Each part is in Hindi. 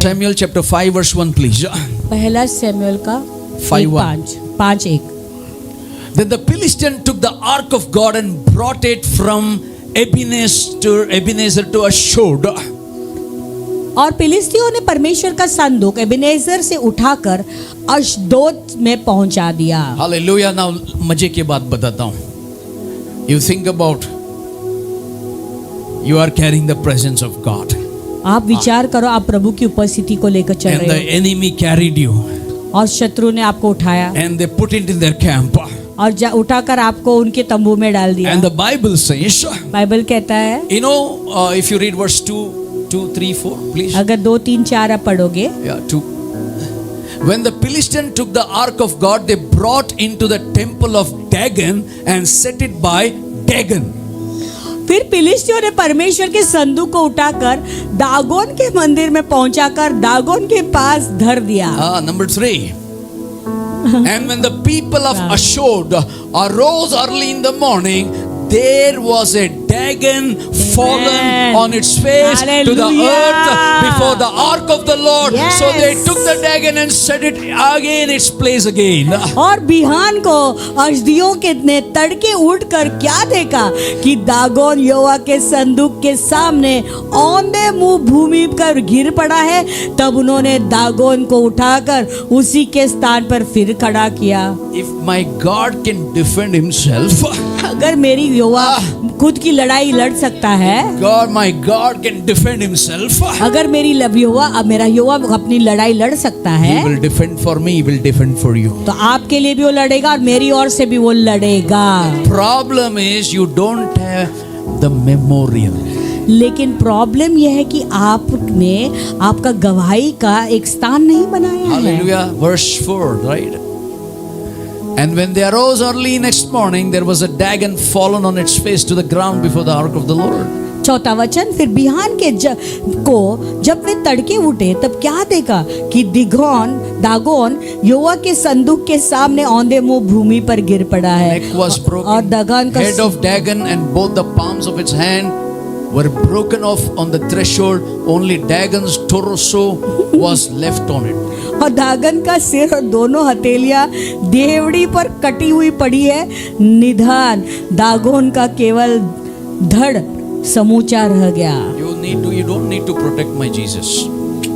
Samuel chapter 5 verse 1 please. पहला सैमुएल का 5:1. Then the Philistine took the ark of God and brought it from Ebenezer to Ashdod. और फिलिस्तियों ने परमेश्वर का संदूक एबेनेजर से उठाकर अशदोद में पहुंचा दिया. Hallelujah. Now मजे की बात बताता हूँ. You think about, you are carrying the presence of God. आप विचार करो, आप प्रभु की उपस्थिति को लेकर चल And the रहे हो enemy carried you. और शत्रु ने आपको उठाया And they put it in their camp. और उठाकर आपको उनके तंबू में डाल दिया. And the Bible says, Bible कहता है, you know, if you read verse 2, 3, 4, please. अगर 2, 3, 4 आप पढ़ोगे. Yeah, 2. When the Philistine took the ark of God, they brought into the temple of Dagon and set it by Dagon. फिर फिलिस्तियों ने परमेश्वर के संदूक को उठाकर दागोन के मंदिर में पहुंचाकर दागोन के पास धर दिया. Number 3. And when the people of Ashdod arose early in the morning, there was a Dagon fallen on its face to the earth before the ark of the Lord. Yes. So they took the Dagon and set it again its place again. और बिहान को अश्दियों के ने तड़के उठकर क्या देखा कि दागोन यहोवा के संदूक के सामने औंधे मुंह भूमि पर गिर पड़ा है. तब उन्होंने दागोन को उठाकर उसी के स्थान पर फिर खड़ा किया. If my God can defend himself, अगर मेरी यहोवा खुद की लड़ाई लड़ सकता है, my God can defend himself. अगर मेरा यहोवा अपनी लड़ाई लड़ सकता है, He will defend for me, he will defend for you. तो आपके लिए भी वो लड़ेगा और मेरी ओर से भी वो लड़ेगा. Problem is you don't have the memorial. लेकिन प्रॉब्लम यह है कि आपने आपका गवाही का एक स्थान नहीं बनाया है. Hallelujah. Verse 4, right? And when they arose early next morning, there was a Dagon fallen on its face to the ground before the ark of the Lord. 4 वचन, फिर बिहान के जब वे तड़के उठे तब क्या देखा कि दागोन यहोवा के संदूक के सामने औंधे मुंह भूमि पर गिर पड़ा है. Neck was broken. और दागोन का head of Dagon and both the palms of its hand were broken off on the threshold. Only Dagon's torso was left on it. और दागन का सिर और दोनों हथेलियां देवड़ी पर कटी हुई पड़ी है. निधान दागोन का केवल धड़ समूचा रह गया. You don't need to protect my Jesus.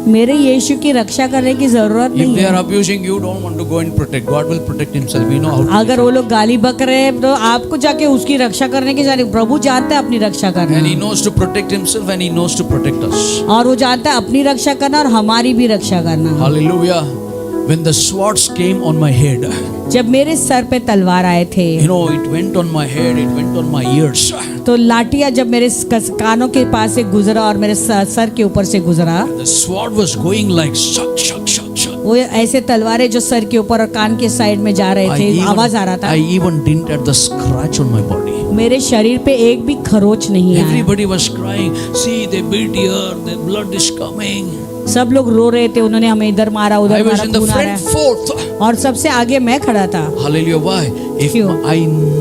मेरे यीशु की रक्षा करने की जरूरत If नहीं they है. are abusing you, don't want to go and protect. God will protect himself. We know how to. अगर वो लोग गाली बक रहे हैं तो आपको जाके उसकी रक्षा करने की जरूरत. प्रभु जानता है अपनी रक्षा करना. And he knows to protect himself and he knows to protect us. और वो जानता है अपनी रक्षा करना और हमारी भी रक्षा करना. Hallelujah. When the swords came on my head, जब मेरे सर पे तलवार आए थे, it went on my head, it went on my ears. तो लाठियां जब मेरे कानों के पास से गुजरा और मेरे सर के ऊपर से गुजरा, The sword was going like shak, shak, shak, shak. वो ऐसे तलवारें जो सर के ऊपर और कान के साइड में जा रहे थे, आवाज आ रहा था. I even didn't have the scratch on my body. मेरे शरीर पे एक भी खरोच नहीं आया. Everybody was crying. See, they beat here, the blood is coming. सब लोग रो रहे थे, उन्होंने हमें इधर मारा I उधर was मारा, in the खून आ रहा front है. fourth. और सबसे आगे मैं खड़ा था. Hallelujah. Why? If क्यों? I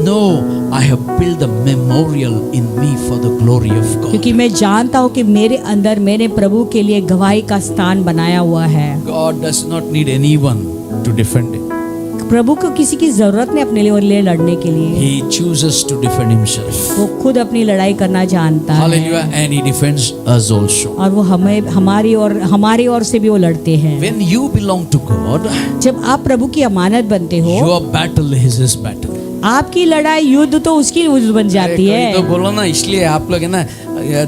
know I have built a memorial in me for the glory of God. क्योंकि मैं जानता हूँ कि मेरे अंदर मैंने प्रभु के लिए गवाही का स्थान बनाया हुआ है. God does not need anyone to defend him. प्रभु को किसी की जरूरत नहीं अपने लिए लड़ने के लिए. He chooses to defend himself. वो खुद अपनी लड़ाई करना जानता Hallelujah. है. And he defends us also. और वो हमारी ओर से भी वो लड़ते हैं. When you belong to God, जब आप प्रभु की अमानत बनते हो, your battle is his battle. आपकी लड़ाई युद्ध तो उसकी युद्ध बन जाती है. तो बोलो ना, इसलिए आप लोग है ना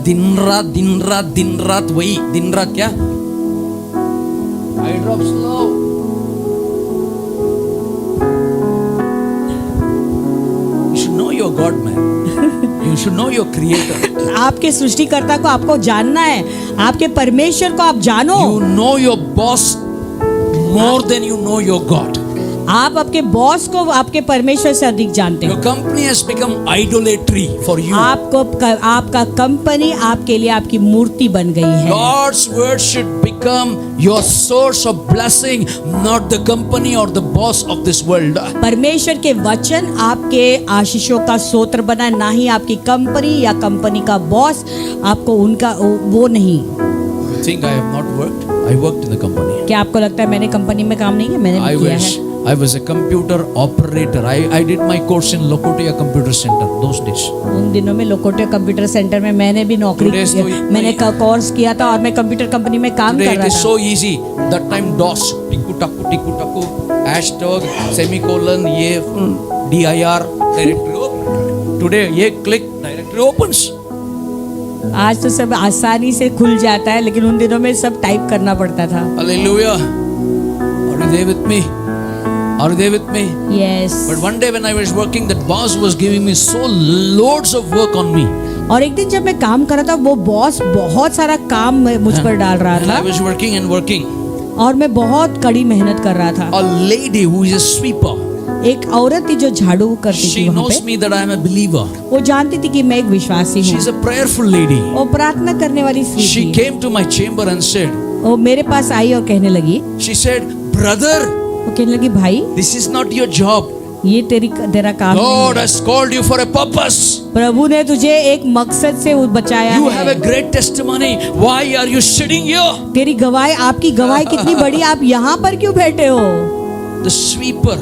दिन रात वही दिन रात क्या I drop slow. You should know your God, man. You should know your creator. आपके सृष्टिकर्ता को आपको जानना है. आपके परमेश्वर को आप जानो. You know your boss more than you know your God. आप आपके बॉस को आपके परमेश्वर से अधिक जानते हो. Your company has become idolatry for you. आपका कंपनी आपके लिए आपकी मूर्ति बन गई है. God's word should become your source of blessing, not the company or the boss of this world. परमेश्वर के वचन आपके आशीषों का स्रोत बना, ना ही आपकी कंपनी या कंपनी का बॉस. आपको उनका वो नहीं. You think I have not worked? I worked in the company. क्या आपको लगता है मैंने कंपनी में काम नहीं किया? मैंने भी किया है। I was a computer operator. I did my course in Lokotia Computer Center those days. उन दिनों में लोकोटिया कंप्यूटर सेंटर में मैंने भी नौकरी Today's की, तो मैंने कोर्स किया था और मैं कंप्यूटर कंपनी में काम Today कर it रहा is था। so easy. That time DOS, tiku taku, hashtag, semicolon, ये dir, directory open. Today ये click directory opens. आज तो सब आसानी से खुल जाता है, लेकिन उन दिनों में सब टाइप करना पड़ता था। Hallelujah. Are you there with me? Are you there with me? Yes. But one day when I was working, that boss was giving me so loads of work on me. और एक दिन जब मैं काम कर रहा था, वो बॉस बहुत सारा काम मुझ पर डाल रहा And I था was working and working. और मैं बहुत कड़ी मेहनत कर रहा था। A lady who is a sweeper, एक औरत थी जो झाड़ू करती थी she वहाँ knows पे, me that I am a believer. वो जानती थी कि मैं एक विश्वासी She is हूँ। a prayerful lady. वो प्रार्थना करने वाली स्त्री She थी। came to my chamber and said, वो मेरे पास आई और कहने लगी, she said, brother, वो कहने लगी, भाई this is not your job. ये तेरा काम नहीं God है। has called you for a purpose. प्रभु ने तुझे एक मकसद से बचाया You have a है। great testimony. Why are you sitting here? तेरी गवाही, आपकी गवाही कितनी बड़ी, आप यहाँ पर क्यों बैठे हो? The sweeper,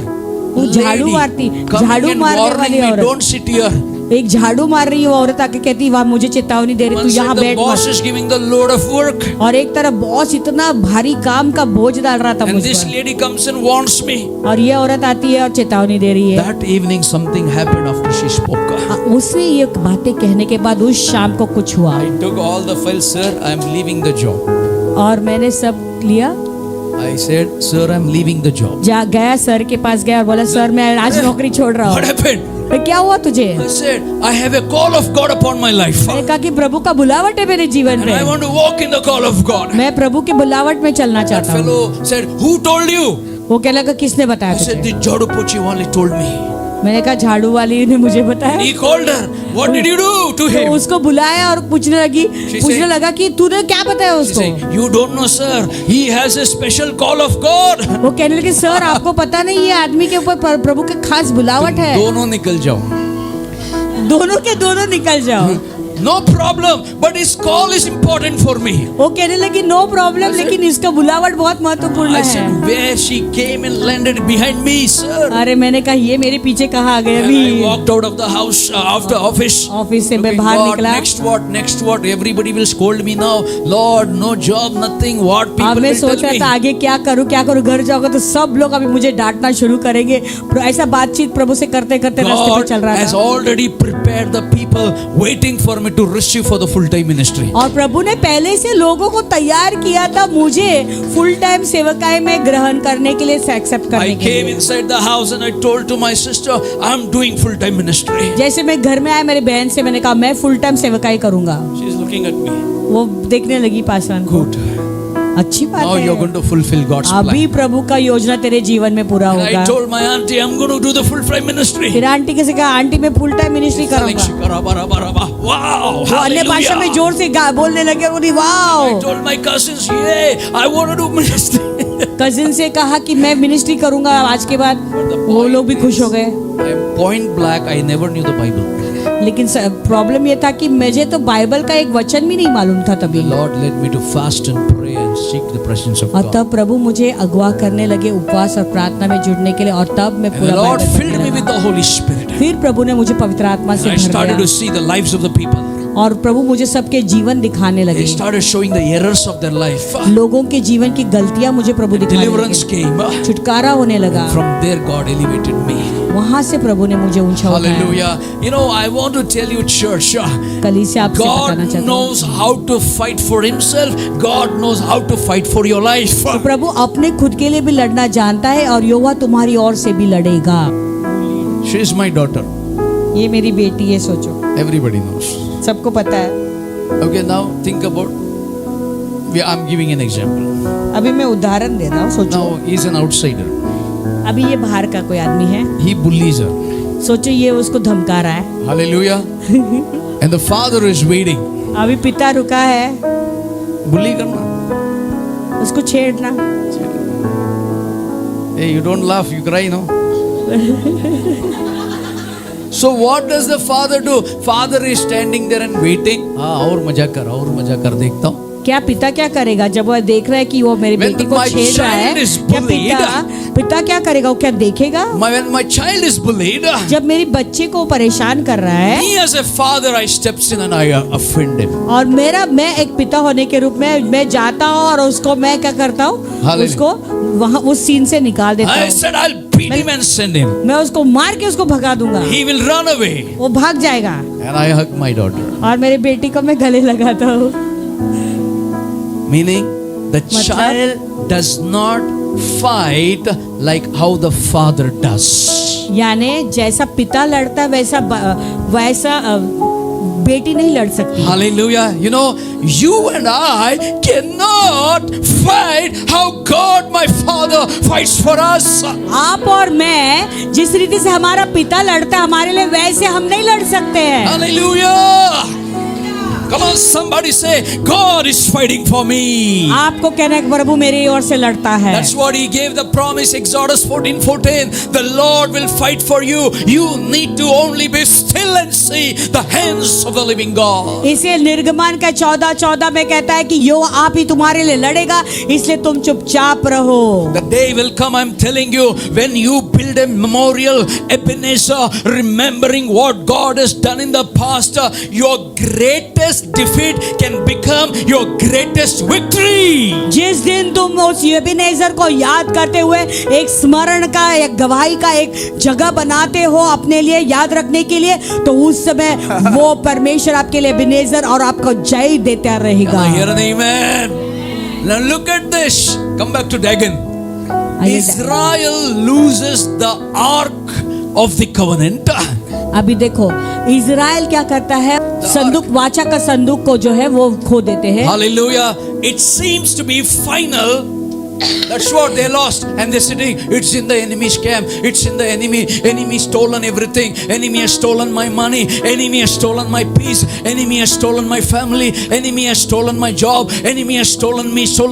वो झाड़ू lady, मारती, coming झाड़ू and मारने warning वाली me, औरत। don't sit here. एक झाड़ू मार रही है वो औरत, आके कहती वहाँ मुझे चेतावनी दे रही, तू One यहाँ side the बैठ boss मत। is giving the load of work. और एक तरफ बॉस इतना भारी काम का बोझ डाल रहा था And मुझ this पर, lady comes and warns me. और ये औरत आती है और चेतावनी दे रही है। That evening something happened after she spoke. उसने ये बातें कहने के बाद उस शाम को कुछ हुआ I took all the files, sir, I am leaving the job. और मैंने सब लिया, I said, sir, I am leaving the job. जा गया सर के पास गया और बोला, सर मैं आज नौकरी छोड़ रहा What हूँ। happened? क्या हुआ तुझे? I said, I have a call of God upon my life. मैंने कहा कि प्रभु का बुलावट है मेरे जीवन And I में, want to walk in the call of God. मैं प्रभु के बुलावट में चलना That चाहता हूँ। fellow said, who told you? वो कहने लगा, किसने बताया I said, तुझे? the Jadu Pochi only told me. मैंने कहा झाड़ू वाली ने मुझे बताया। He called her. What did you do to तो him? उसको बुलाया और पूछने said- लगा कि तूने क्या बताया She उसको? said, you don't know, sir. He has a special call of God. वो कहने लगे, सर आपको पता नहीं ये आदमी के ऊपर प्रभु के खास बुलावट है। दोनों निकल जाओ. दोनों के दोनों निकल जाओ। No problem. But his call is important for me. वो कहने लगी, नो प्रॉब्लम, लेकिन इसका बुलावट बहुत महत्वपूर्ण I है। said, where she came and landed behind me, sir. अरे मैंने कहा ये मेरे पीछे कहाँ आ गए And I अभी? walked out of the house after office. Office से मैं Looking, बाहर God, निकला। next what? Everybody will scold me now. Lord, no job, nothing. What अब people मैं will tell सोच रहा me? था आगे क्या करूँ। घर जाऊंगा तो सब लोग अभी मुझे डांटना शुरू करेंगे। ऐसा बातचीत प्रभु से करते करते रास्ते पे God चल रहा has था। already prepared the people waiting for me to receive for the full-time ministry. और प्रभु ने पहले से लोगों को तैयार किया था मुझे फुल टाइम सेवकाई में ग्रहण करने के लिए, एक्सेप्ट I करने के came लिए। inside the house and I told to my sister, I'm doing full-time ministry. जैसे मैं घर में आया मेरे बहन से मैंने कहा मैं फुल टाइम सेवकाई करूंगा। She's looking at me. वो देखने लगी पासवान को। Good. अच्छी बात Now you're going है, to fulfill God's अभी plan. प्रभु का योजना तेरे जीवन में पूरा And होगा। I told my auntie, I'm going to do the full-time ministry. फिर आंटी कैसे कहा, आंटी मैं फुल टाइम मिनिस्ट्री Selling करूंगा। shikarabarabaraba. Wow! वो अन्य भाषा में Hallelujah! जोर से बोलने लगे, वो I wow. told my cousins, yeah, I want to do ministry. Cousin से कहा कि मैं मिनिस्ट्री करूंगा आज के बाद, वो लोग भी खुश हो गए। I am point blank, I never knew the Bible. लेकिन प्रॉब्लम ये था कि मुझे तो बाइबल का एक वचन भी नहीं मालूम था The तभी। Lord led me to fast and pray and seek the presence of और God. तब प्रभु मुझे अगवा करने लगे उपवास और प्रार्थना में जुड़ने के लिए, और तब मैं And पूरा the Lord Bible filled me पढ़ने with लगा। the Holy Spirit. फिर प्रभु ने मुझे पवित्र आत्मा से I भर started to दिया see the lives of the people. और प्रभु मुझे सबके जीवन दिखाने लगे। They started showing the errors of their life. लोगों के जीवन की गलतियां मुझे प्रभु दिखाने Deliverance लगे। came. छुटकारा होने लगा। From there, God elevated me. वहां से प्रभु ने मुझे ऊंचा उठाया। Hallelujah. You know, I want to tell you, church, कलीसिया आपसे बताना God चाहता हूँ, knows how to fight for Himself. God knows how to fight for your life. तो प्रभु अपने खुद के लिए भी लड़ना जानता है और यहोवा तुम्हारी ओर से भी लड़ेगा। She is my daughter. ये मेरी बेटी है, सोचो, Everybody knows. सबको पता है। Okay, now think about. I'm giving an example. अभी मैं उदाहरण दे रहा हूँ, सोचो, Now he's an outsider. अभी ये बाहर का कोई आदमी है, He bullies her. सोचो ये उसको धमका रहा है। Hallelujah. And the father is waiting. अभी पिता रुका है Bully karna. उसको छेड़ना। Hey, you don't laugh, you cry, no? So what does the father do? Father is standing there and waiting. और मजा कर देखता हूँ. क्या पिता क्या करेगा जब वह देख रहा है कि वो मेरे When बेटी को my छेड़ रहा है? child is क्या bullied, पिता क्या करेगा? वो क्या देखेगा? When my child is bullied, जब मेरी बच्चे को परेशान कर रहा है me as a father, I steps in and I offend him. और मैं एक पिता होने के रूप में मैं जाता हूँ और उसको मैं क्या करता हूँ? Hallelujah. उसको वहाँ उस सीन से निकाल देता I हूँ। said, I'll beat him and send him. मैं उसको मार के उसको भगा दूंगा, He will run away. वो भाग जाएगा। And I hug my daughter. और मेरी बेटी को मैं गले लगाता हूँ। Meaning, the मतलब? child does not fight like how the father does. यानी जैसा पिता लड़ता है वैसा बेटी नहीं लड़ सकती। Hallelujah. You know, you and I cannot fight how God, my Father, fights for us. आप और मैं जिस रीति से हमारा पिता लड़ता है हमारे लिए, वैसे हम नहीं लड़ सकते हैं। Hallelujah. Come on, somebody say, God is fighting for me. आपको कहना है कि प्रभु मेरी ओर से लड़ता है। That's what he gave the promise, Exodus 14:14. The Lord will fight for you. You need to only be still and see the hands of the living God. इसे निर्गमन का 14:14 में कहता है कि यो आप ही तुम्हारे लिए लड़ेगा, इसलिए तुम चुपचाप रहो। The day will come, I'm telling you, when you build a memorial, Ebenezer, remembering what God has done in the past, your greatest defeat can become your greatest victory. जिस दिन तुम उस एबेनेजर को याद करते हुए एक स्मरण का, एक गवाही का एक जगह बनाते हो अपने लिए याद रखने के लिए, तो उस समय वो परमेश्वर आपके लिए एबेनेजर और आपको जय देता रहेगा। Can I hear an amen? Now look at this. Come back to Dagon. Israel loses the ark of the covenant. अभी देखो इजराइल क्या करता है, संदूक वाचा का संदूक को जो है वो खो देते हैं। Hallelujah. It seems to be final. That's what they lost. And they're sitting, it's in the enemy's camp. It's in the enemy. Enemy stolen everything. Enemy has stolen my money. Enemy has stolen my peace. Enemy has stolen my family. Enemy has stolen my job. Enemy has stolen me. So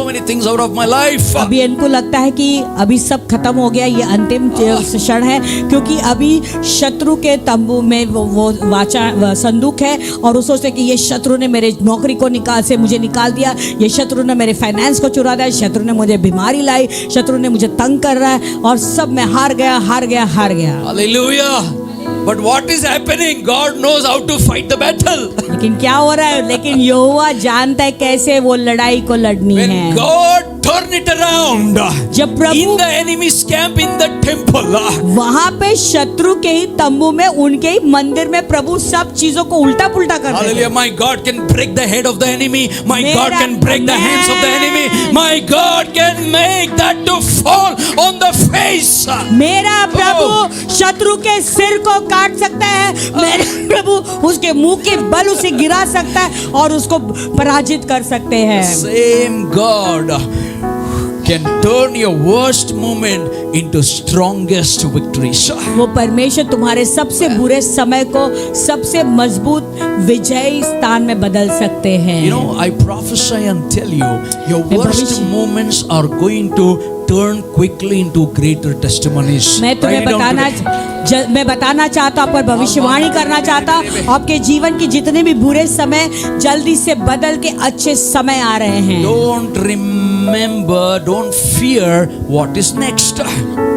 many things out of my life. अभी इनको लगता है कि अभी सब खत्म हो गया, ये अंतिम क्षण है, क्योंकि अभी शत्रु के तंबू में वो वाचा संदूक है और वो सोचते कि ये शत्रु ने मेरे नौकरी को मुझे निकाल दिया, ये शत्रु ने मेरे फाइनेंस को चुरा दिया, शत्रु ने मुझे बीमारी लाई, शत्रु ने मुझे तंग कर रहा है और सब मैं हार गया। Hallelujah. But what is happening? God knows how to fight the battle. लेकिन क्या हो रहा है? लेकिन यहोवा जानता है कैसे वो लड़ाई को लड़नी है। When God turn it around, जब प्रभु in the enemy's camp, in the temple, वहां पे शत्रु के ही तंबू में, उनके ही मंदिर में प्रभु सब चीजों को उल्टा पुल्टा कर देते हैं। Hallelujah. My God can break the head of the enemy. My God can break the hands of the enemy. My God can make that to fall on the face. मेरा प्रभु शत्रु के सिर को काट सकता है, मेरा प्रभु उसके मुंह के बल उसे गिरा सकता है और उसको पराजित कर सकते हैं। Same God can turn your worst moment into strongest victories. वो परमेश्वर तुम्हारे सबसे बुरे समय को सबसे मजबूत विजयी स्थान में बदल सकते हैं। You know, I prophesy and tell you, your worst moments are going to turn quickly into greater testimonies. मैं तुम्हें बताना चाहता हूँ, पर भविष्यवाणी करना चाहता हूँ, आपके जीवन की जितने भी बुरे समय जल्दी से बदल के अच्छे समय आ रहे हैं। Don't remember, don't fear what is next.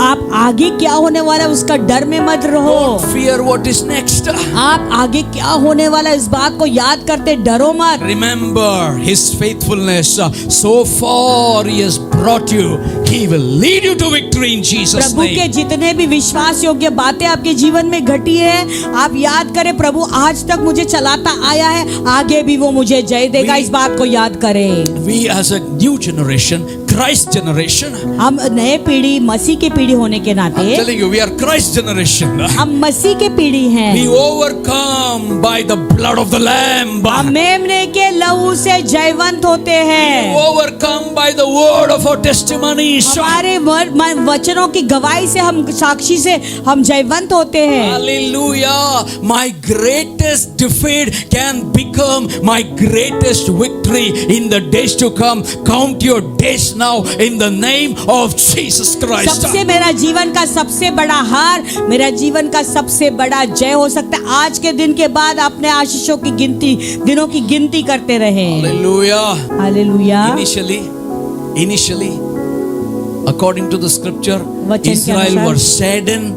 आप आगे क्या होने वाला है उसका डर में मत रहो। Don't fear what is next. आप आगे क्या होने वाला है इस बात को याद करते डरो मत। Remember His faithfulness. So far He has brought you. He will lead you to victory in Jesus' प्रभु के name. जितने भी विश्वास योग्य बातें आपके जीवन में घटी है, आप याद करें प्रभु आज तक मुझे चलाता आया है, आगे भी वो मुझे जय देगा, इस बात को याद करें। We as a new generation, Christ generation, हम नए पीढ़ी, मसीह की पीढ़ी होने के I'm नाते telling you, we are Christ generation. हम मसीह के पीढ़ी हैं। We overcome by the blood of the Lamb. हम मेमने के लहू से जयवंत होते हैं। Overcome by the word of our testimonies. हमारे वचनों की गवाही से, हम साक्षी से हम जयवंत होते हैं। Hallelujah. My greatest defeat can become my greatest victory in the days to come. Count your days now in the name of Jesus Christ. सबसे मेरा जीवन का सबसे बड़ा हार, मेरा जीवन का सबसे बड़ा जय हो सकता है। आज के दिन के बाद अपने आशीषों की गिनती, दिनों की गिनती करते रहे। Hallelujah. Hallelujah. Initially, according to the scripture, वचन के Israel अनुसार- were saddened,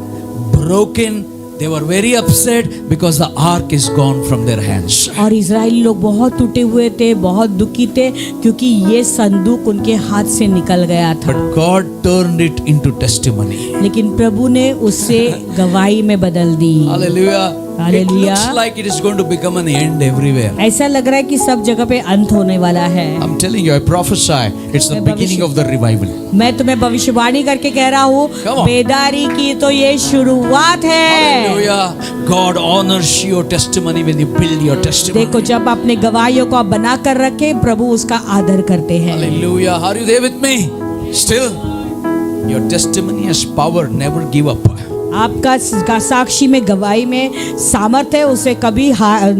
broken. They were very upset because the ark is gone from their hands. और इजरायली लोग बहुत टूटे हुए थे, बहुत दुखी थे, क्योंकि ये संदूक उनके हाथ से निकल गया था। But God turned it into testimony. लेकिन प्रभु ने उससे गवाही में बदल दी। Hallelujah. It Hallelujah. looks like it is going to become an end everywhere. ऐसा लग रहा है कि सब जगह पे अंत होने वाला है। I'm telling you, I prophesy, it's the मैं beginning of the revival. मैं तुम्हें भविष्यवाणी करके कह रहा हूँ, Come on. बेदारी की तो ये शुरुआत है। Hallelujah. God honors your testimony when you build your testimony. देखो, जब अपने गवाहियों को आप बना कर रखे, प्रभु उसका आदर करते हैं। Hallelujah. Are you there with me? Still, your testimony has power. Never give up. आपका साक्षी में, गवाही में सामर्थ्य है, उसे कभी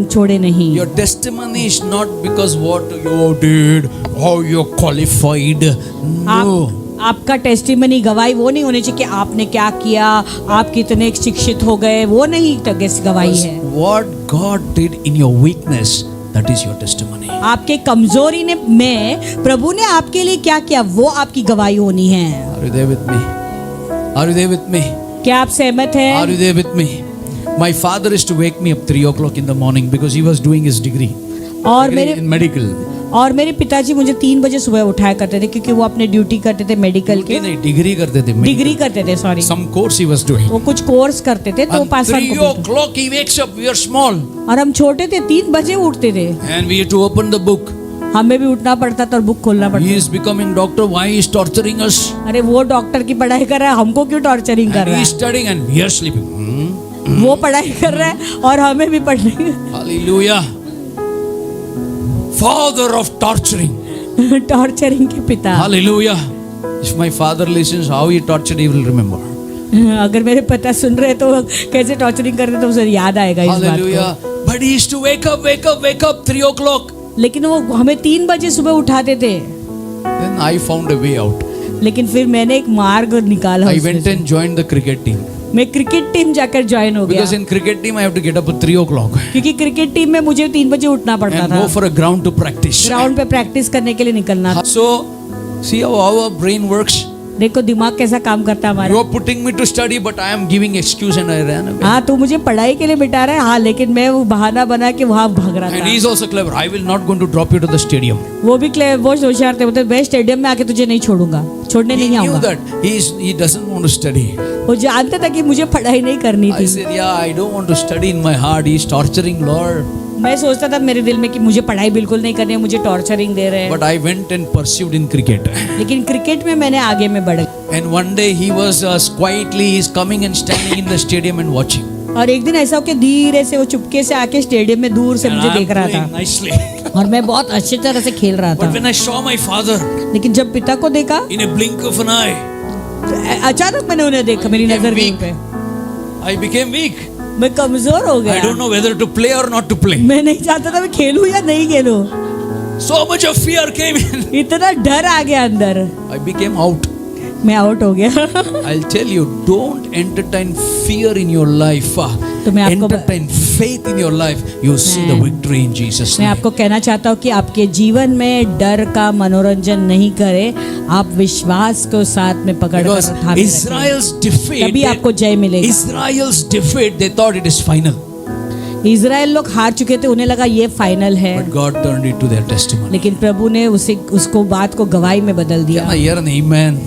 छोड़े नहीं। Your testimony is not because what you did, how you qualified. No. आपका टेस्टिमनी, गवाही वो नहीं होनी चाहिए कि आपने क्या किया, आप कितने शिक्षित हो गए, वो नहीं गवाही है। What God did in your weakness, that is your testimony. आपके कमजोरी में प्रभु ने आपके लिए क्या किया, वो आपकी गवाही होनी है। Are you there with me? Are you there with me? क्या आप सहमत हैं? Are you there with me? My father used to wake me up 3 o'clock in the morning because he was doing his degree. और In medical. मेरे पिताजी मुझे 3 बजे सुबह उठाया करते थे, क्योंकि वो अपने ड्यूटी करते थे मेडिकल के। नहीं, डिग्री करते थे। डिग्री करते थे, sorry. Some course he was doing. वो कुछ कोर्स करते थे, तो And pass 3 o'clock he wakes up. We are small. और हम छोटे थे, 3 बजे उठते थे। And we had to open the book. हमें भी उठना पड़ता था और बुक खोलना He पड़ता is becoming doctor. Why he is torturing us? था। अरे वो डॉक्टर की पढ़ाई कर रहा है, हमको क्यों टॉर्चरिंग कर And रहा he is है? studying and we are sleeping. वो पढ़ाई कर रहा है और हमें भी पढ़ने। Hallelujah. Father of torturing. Torturing के पिता। Hallelujah. If my father listens, how he tortured, he will remember. अगर मेरे पिता सुन रहे तो कैसे टॉर्चरिंग कर रहे तो उसे याद आएगा इस बात Hallelujah. But he used to wake up 3 o'clock. को। लेकिन वो हमें 3 बजे सुबह उठाते थे। Then I found a way out. लेकिन फिर मैंने एक मार्ग निकाला I उसमें went से। and joined the cricket team. मैं क्रिकेट टीम जाकर ज्वाइन हो गया, Because in cricket team I have to get up at 3 o'clock क्योंकि क्रिकेट टीम में मुझे 3 बजे उठना पड़ता and था। go for a ground to practice. Ground पे प्रैक्टिस करने के लिए निकलना था। So, see how our brain works. देखो दिमाग कैसा काम करता है हमारा। You are putting me to study, but I am giving excuse and I ran away. हाँ, तू मुझे पढ़ाई के लिए बिठा रहा है, हाँ, लेकिन मैं वो बहाना बना के वहाँ भाग रहा And था। he is also clever. I will not going to drop you to the stadium. वो भी वो होशियार थे, मतलब मैं स्टेडियम में आके तुझे नहीं छोड़ूंगा, छोड़ने He नहीं knew आऊंगा। that he doesn't want to study. वो जानता था कि मुझे पढ़ाई नहीं करनी I थी। said, yeah, I don't want to study in my heart. He is torturing Lord. मैं सोचता था मेरे दिल में कि मुझे पढ़ाई बिल्कुल नहीं करनी है, मुझे टॉर्चरिंग दे रहे हैं। But I went and pursued in cricket. लेकिन क्रिकेट में मैंने आगे में बढ़। And one day he was quietly, he is coming and standing in the stadium and watching. और एक दिन ऐसा हो कि धीरे से वो चुपके से आके स्टेडियम में दूर से And मुझे I am देख रहा doing था nicely. और मैं बहुत अच्छी तरह से खेल रहा But था। when I saw my father, लेकिन जब पिता को देखा, in a blink of an eye, अचानक मैंने उन्हें देखा, मेरी I became नजर weak. पे I became weak. मैं कमजोर हो I गया। don't know whether to play or not to play. मैं नहीं चाहता था मैं खेलूं या नहीं खेलूं। So much of fear came in. इतना डर आ गया अंदर, I became out. मैं आउट हो गया। I'll tell you, don't entertain fear in your life. तो मैं आपको Entertain faith in your life. You see the victory in Jesus' मैं name. आपको कहना चाहता हूँ कि आपके जीवन में डर का मनोरंजन नहीं करें, आप विश्वास को साथ में पकड़ Because कर थामे रखें। Israel's defeat, तभी आपको जय मिलेगा। Israel's defeat, they thought it is final. Israel लोग हार चुके थे, उन्हें लगा ये फाइनल है, But God turned it to their testimony. लेकिन प्रभु ने उसको बात को गवाही में बदल दिया। Can I hear an amen?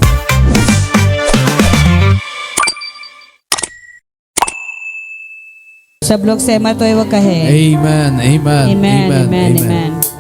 सब लोग सहमत हुए, वो कहे Amen, amen, Amen, amen, amen, amen. amen.